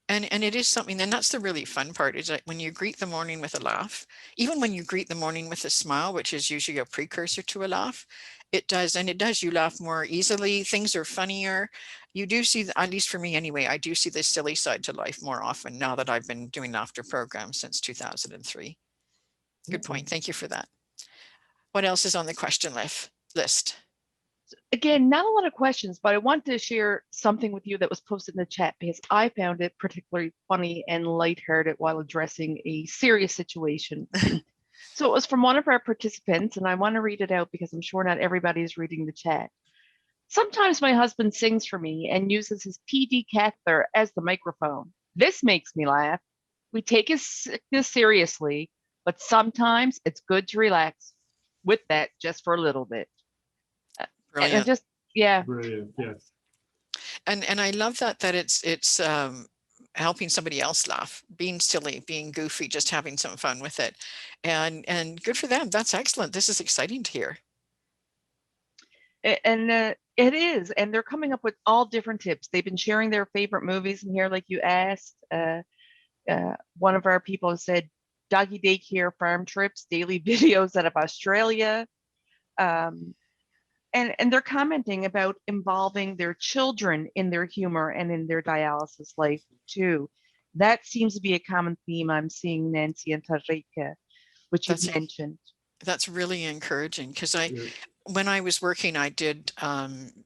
And it is something, and that's the really fun part, is that when you greet the morning with a laugh, even when you greet the morning with a smile, which is usually a precursor to a laugh, it does, you laugh more easily. Things are funnier. You do see, at least for me anyway, I do see the silly side to life more often now that I've been doing laughter programs since 2003. Good point. Thank you for that. What else is on the question list? Again, not a lot of questions, but I want to share something with you that was posted in the chat because I found it particularly funny and lighthearted while addressing a serious situation. So it was from one of our participants, and I want to read it out because I'm sure not everybody is reading the chat. Sometimes my husband sings for me and uses his PD catheter as the microphone. This makes me laugh. We take his sickness seriously, but sometimes it's good to relax with that just for a little bit. Brilliant. And just, yeah. Brilliant, yes. And I love that it's helping somebody else laugh, being silly, being goofy, just having some fun with it. And good for them. That's excellent. This is exciting to hear. And it is. And they're coming up with all different tips. They've been sharing their favorite movies in here, like you asked. One of our people said doggy daycare, farm trips, daily videos out of Australia. And they're commenting about involving their children in their humor and in their dialysis life too. That seems to be a common theme I'm seeing, Nancy and Tarika, which you've mentioned. That's really encouraging because when I was working, I did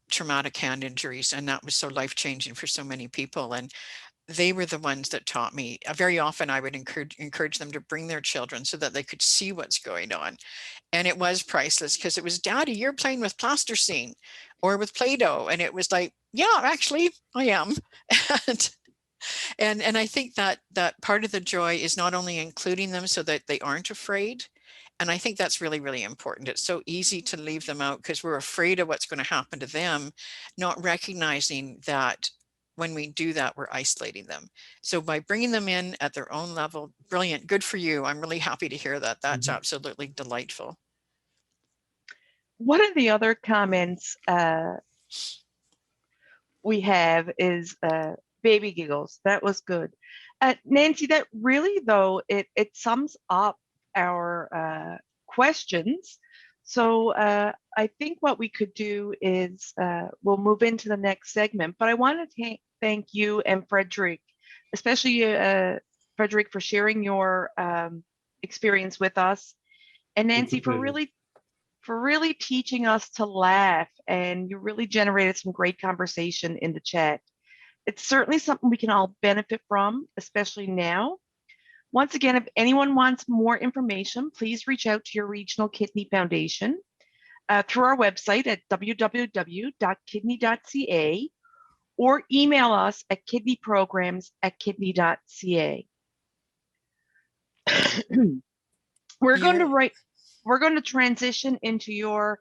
traumatic hand injuries, and that was so life-changing for so many people. And they were the ones that taught me. Very often I would encourage them to bring their children so that they could see what's going on. And it was priceless because it was, Daddy, you're playing with plasticine or with Play-Doh. And it was like, yeah, actually I am. and I think that part of the joy is not only including them so that they aren't afraid. And I think that's really, really important. It's so easy to leave them out because we're afraid of what's going to happen to them, not recognizing that when we do that, we're isolating them. So by bringing them in at their own level, brilliant, good for you. I'm really happy to hear that. That's absolutely delightful. One of the other comments we have is baby giggles. That was good. Nancy, that really, though, it sums up our questions. So I think what we could do is we'll move into the next segment, but I want to thank you and Frederick, especially Frederick, for sharing your experience with us, and Nancy for really teaching us to laugh, and you really generated some great conversation in the chat. It's certainly something we can all benefit from, especially now. Once again, if anyone wants more information, please reach out to your regional kidney foundation through our website at www.kidney.ca or email us at kidneyprograms@kidney.ca. We're going to transition into your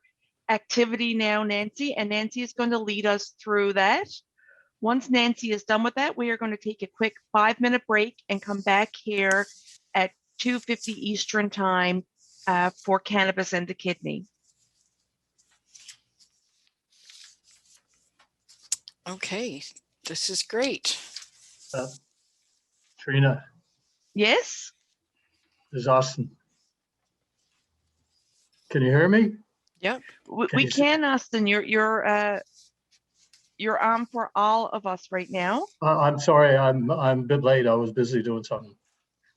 activity now, Nancy, and Nancy is going to lead us through that. Once Nancy is done with that, we are going to take a quick 5-minute break and come back here at 2:50 Eastern time for Cannabis and the Kidney. Okay, this is great. Trina. Yes? This is Austin. Can you hear me? Yep. We can, Austin. You're on for all of us right now. I'm sorry, I'm a bit late. I was busy doing something.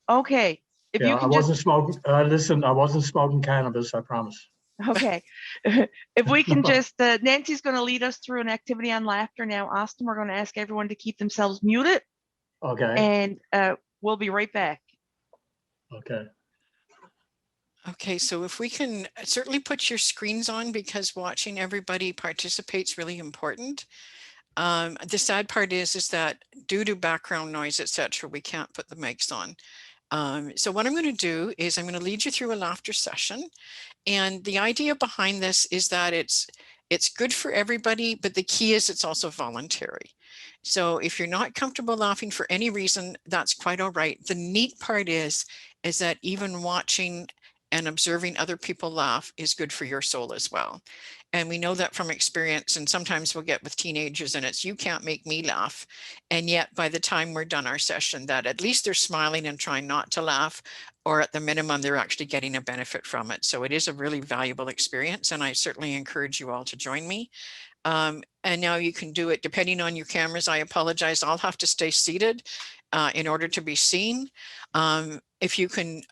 Okay. If you can I wasn't smoking. Listen, I wasn't smoking cannabis. I promise. Okay. If we can just, Nancy's going to lead us through an activity on laughter now. Austin, we're going to ask everyone to keep themselves muted. Okay. And we'll be right back. Okay. Okay, so if we can certainly put your screens on, because watching everybody participate is really important. The sad part is that due to background noise, etc., we can't put the mics on. So what I'm going to do is I'm going to lead you through a laughter session. And the idea behind this is that it's good for everybody, but the key is it's also voluntary. So if you're not comfortable laughing for any reason, that's quite all right. The neat part is that even watching and observing other people laugh is good for your soul as well. And we know that from experience, and sometimes we'll get with teenagers and it's, you can't make me laugh. And yet by the time we're done our session, that at least they're smiling and trying not to laugh, or at the minimum, they're actually getting a benefit from it. So it is a really valuable experience, and I certainly encourage you all to join me. And now you can do it depending on your cameras. I apologize, I'll have to stay seated in order to be seen. If you can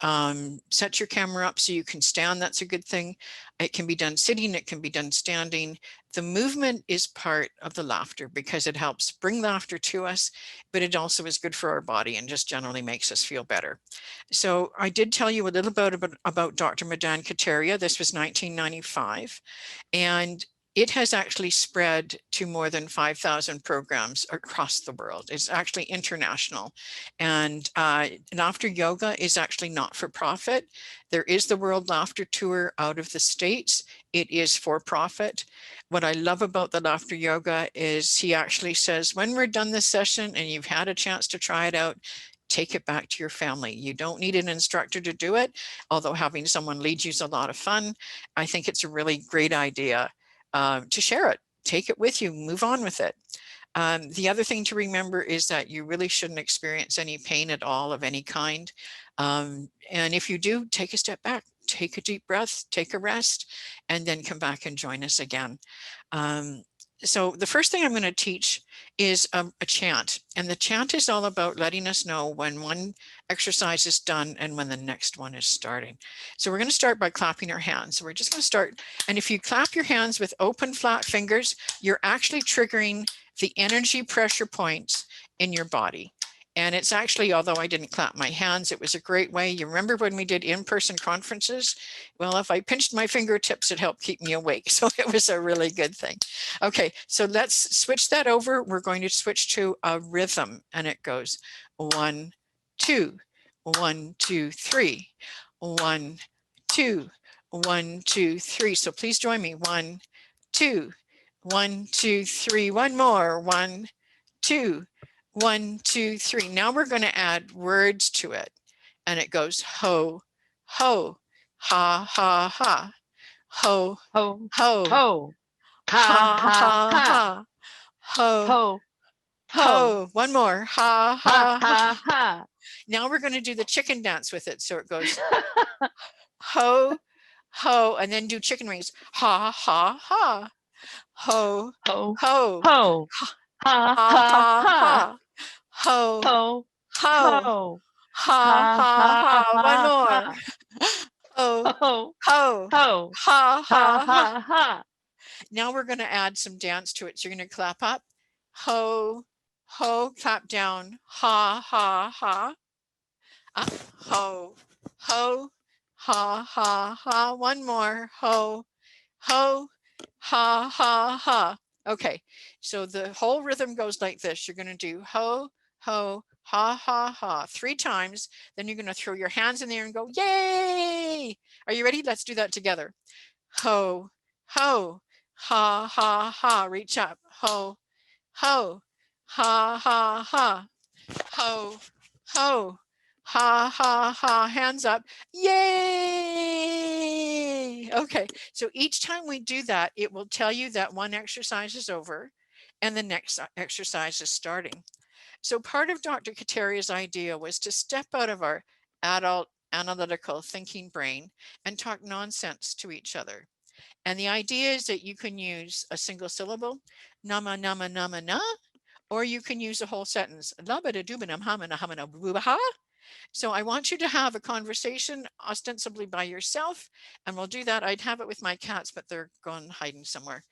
set your camera up so you can stand, that's a good thing. It can be done sitting, it can be done standing. The movement is part of the laughter because it helps bring laughter to us, but it also is good for our body and just generally makes us feel better. So I did tell you a little bit about Dr. Madan Kataria. This was 1995, and it has actually spread to more than 5,000 programs across the world. It's actually international. And Laughter Yoga is actually not for profit. There is the World Laughter Tour out of the States. It is for profit. What I love about the Laughter Yoga is he actually says, when we're done this session and you've had a chance to try it out, take it back to your family. You don't need an instructor to do it, although having someone lead you is a lot of fun. I think it's a really great idea to share it. Take it with you, move on with it. The other thing to remember is that you really shouldn't experience any pain at all of any kind. And if you do, take a step back, take a deep breath, take a rest, and then come back and join us again. So the first thing I'm going to teach is a chant, and the chant is all about letting us know when one exercise is done and when the next one is starting. So we're going to start by clapping our hands. So we're just going to start, and if you clap your hands with open flat fingers, you're actually triggering the energy pressure points in your body. And it's actually, although I didn't clap my hands, it was a great way. You remember when we did in-person conferences? Well, if I pinched my fingertips, it helped keep me awake. So it was a really good thing. Okay, so let's switch that over. We're going to switch to a rhythm, and it goes 1, 2, 1, 2, 3, 1, 2, 1, 2, 3. So please join me. 1, 2, 1, 2, 3. One more. 1, 2, 1, 2, 3. Now we're going to add words to it, and it goes ho, ho, ha, ha, ha, ho, Ho, ho, ho, ha, ha, ha, ha, ha, ho, ho, ho, ho. One more. Ha, ha, ha, ha. ha, ha. Now we're going to do the chicken dance with it. So it goes ho, ho, and then do chicken wings. Ha, ha, ha. Ho, Ho, ho, ho, ha, ha, ha, ha, ha. ha. Ho, Ho, ho, ho, ha, ha, ha, ha, ha. One ha, more. ha. Ho, Ho, ho, ho, ha, ha, ha, ha. ha, ha. Now we're going to add some dance to it. So you're going to clap up. Ho, ho, clap down. Ha, ha, ha. Up, ho, ho, ha, ha, ha. One more. Ho, ho, ha, ha, ha. Okay, so the whole rhythm goes like this. You're going to do ho, ho, ha, ha, ha 3 times. Then you're going to throw your hands in there and go, yay. Are you ready? Let's do that together. Ho, ho, ha, ha, ha. Reach up. Ho, ho, ha, ha, ha. Ho, ho, ha, ha, ha. Hands up. Yay. Okay, so each time we do that, it will tell you that one exercise is over and the next exercise is starting. So part of Dr. Kataria's idea was to step out of our adult analytical thinking brain and talk nonsense to each other. And the idea is that you can use a single syllable, nama, nama, nama, na, or you can use a whole sentence. So I want you to have a conversation ostensibly by yourself, and we'll do that. I'd have it with my cats, but they're gone hiding somewhere.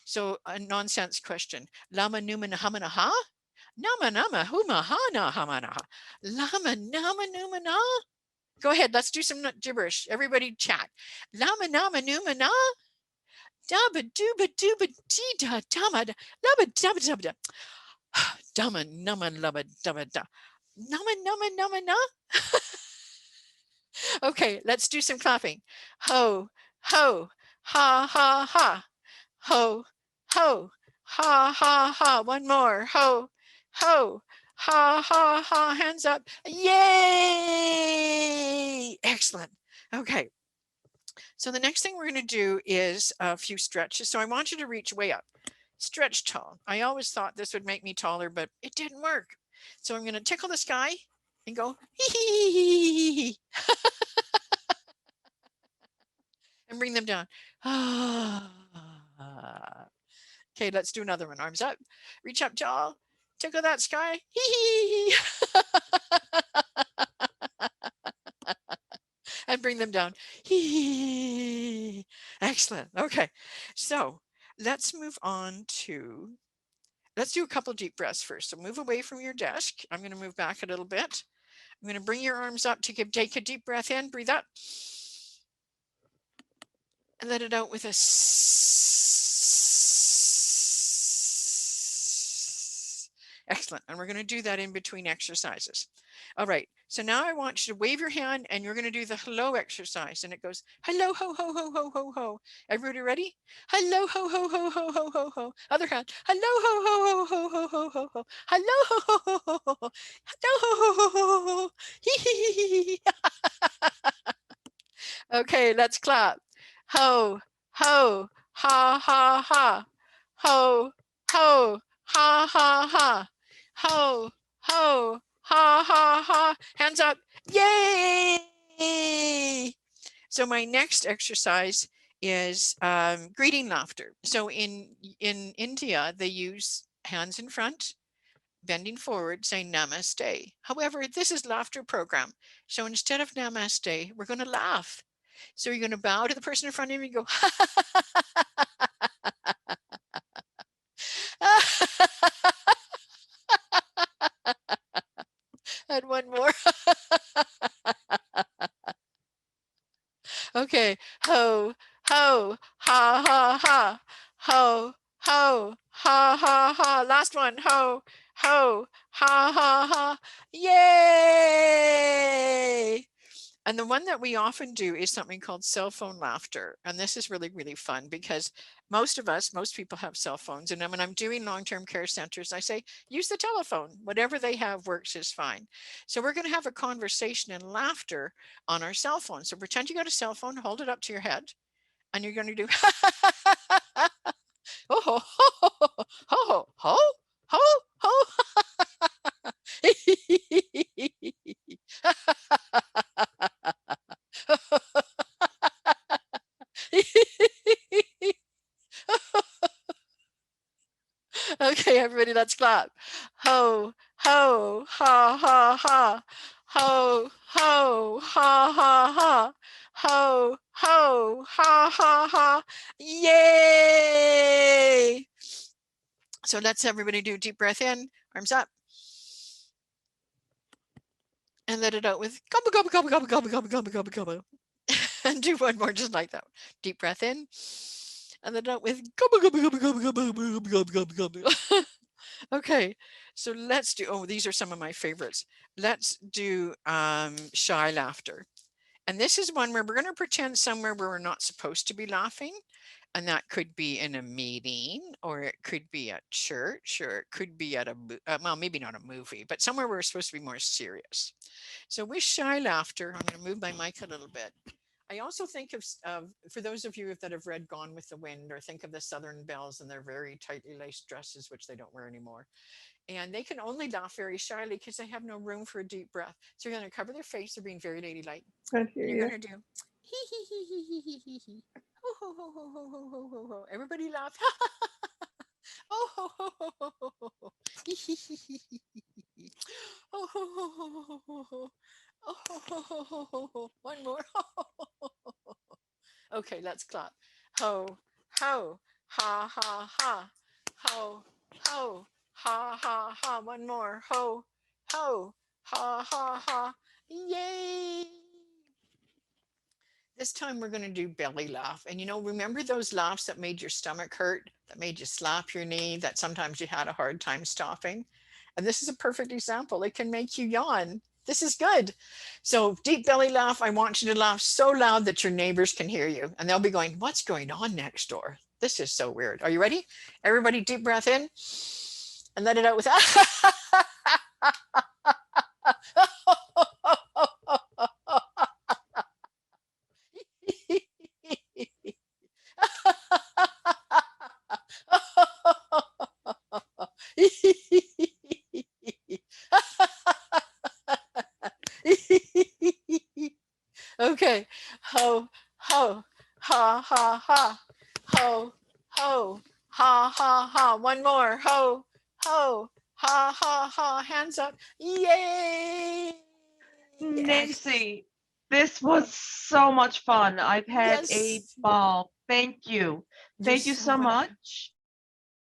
So a nonsense question. Lama numa nahamana ha? Nama nama huma ha na hamana ha. Lama nama numa na? Go ahead. Let's do some gibberish. Everybody chat. Lama nama numa na. Dabba dooba dooba dee da dama da. Lubba dabba dabba da. Dama nama lubba dabba da. Nama nama nama na. Okay, let's do some clapping. Ho, ho, ha, ha, ha. Ho, ho, ha, ha, ha. One more. Ho, ho, ha, ha, ha. Hands up. Yay! Excellent. Okay. So the next thing we're going to do is a few stretches. So I want you to reach way up. Stretch tall. I always thought this would make me taller, but it didn't work. So I'm going to tickle the sky and go hee hee hee hee hee. And bring them down. Okay, let's do another one. Arms up, reach up tall, tickle that sky. Hee and bring them down. Hee. Excellent. Okay, so let's move on to, let's do a couple deep breaths first. So move away from your desk. I'm going to move back a little bit. I'm going to bring your arms up to take a deep breath in. Breathe up. And let it out with a excellent. And we're going to do that in between exercises. All right. So now I want you to wave your hand and you're going to do the hello exercise. And it goes, hello, ho, ho, ho, ho, ho, ho. Everybody ready? Hello, ho, ho, ho, ho, ho, ho, ho. Other hand. Hello, ho, ho, ho, ho, ho, ho, ho. Hello, ho, ho, ho, ho, ho. Hello, ho, ho, ho, ho, ho. Hee, hee, hee, hee. Okay, let's clap. Ho, ho, ha, ha, ha. Ho, ho, ha, ha, ha. Ho, ho, ha, ha, ha. Hands up. Yay! So my next exercise is greeting laughter. So in India, they use hands in front, bending forward, saying namaste. However, this is laughter program. So instead of namaste, we're going to laugh. So you're going to bow to the person in front of you and go, and one more. Okay. Ho, ho, ha, ha, ha. Ho, ho, ha, ha, ha. Last one. Ho, ho, ha, ha, ha. Yay! And the one that we often do is something called cell phone laughter. And this is really, really fun because most people have cell phones. And when I'm doing long-term care centers, I say, use the telephone. Whatever they have works is fine. So we're going to have a conversation and laughter on our cell phone. So pretend you got a cell phone, hold it up to your head, and you're going to do, oh, ho, ho, ho, ho, ho, ho. Okay, everybody, let's clap. Ho, ho, ha, ha, ha. Ho, ho, ha, ha, ha. Ho, ho, ha, ha, ha. Yay! So let's everybody do a deep breath in, arms up. And let it out with gobble, gobble, gobble, gobble, gobble, gobble, gobble, gobble, gobble. And do one more just like that. Deep breath in. And then out with gobble, gobble, gobble, gobble, gobble, gobble, gobble, gobble, gobble. Okay, so let's do, oh, these are some of my favorites. Let's do shy laughter. And this is one where we're going to pretend somewhere where we're not supposed to be laughing. And that could be in a meeting, or it could be at church, or it could be at a, well, maybe not a movie, but somewhere where we're supposed to be more serious. So with shy laughter, I'm going to move my mic a little bit. I also think of, for those of you that have read Gone with the Wind, or think of the Southern Belles and their very tightly laced dresses, which they don't wear anymore. And they can only laugh very shyly because they have no room for a deep breath. So you're going to cover their face, they're being very ladylike. And you're going to do hee hee hee hee hee hee hee hee. Ho ho ho ho ho ho ho ho ho. Everybody laugh. Oh ho ho ho ho ho ho ho. Hee hee hee hee hee hee. Oh ho ho ho ho ho ho. Oh ho ho ho ho ho ho. One more. Okay, let's clap. Ho, ho, ha, ha, ha. Ho, ho, ha, ha, ha. One more. Ho, ho, ha, ha, ha. Yay! This time we're going to do belly laugh. And remember those laughs that made your stomach hurt, that made you slap your knee, that sometimes you had a hard time stopping? And this is a perfect example. It can make you yawn. This is good. So deep belly laugh. I want you to laugh so loud that your neighbors can hear you. And they'll be going, what's going on next door? This is so weird. Are you ready? Everybody deep breath in and let it out with okay. Ho, ho, ha, ha, ha. Ho, ho, ha, ha, ha. One more. Ho, ho, ha, ha, ha. Hands up. Yay! Nancy, this was so much fun. I've had a Yes. ball. Thank you. You're Thank you so so welcome. much.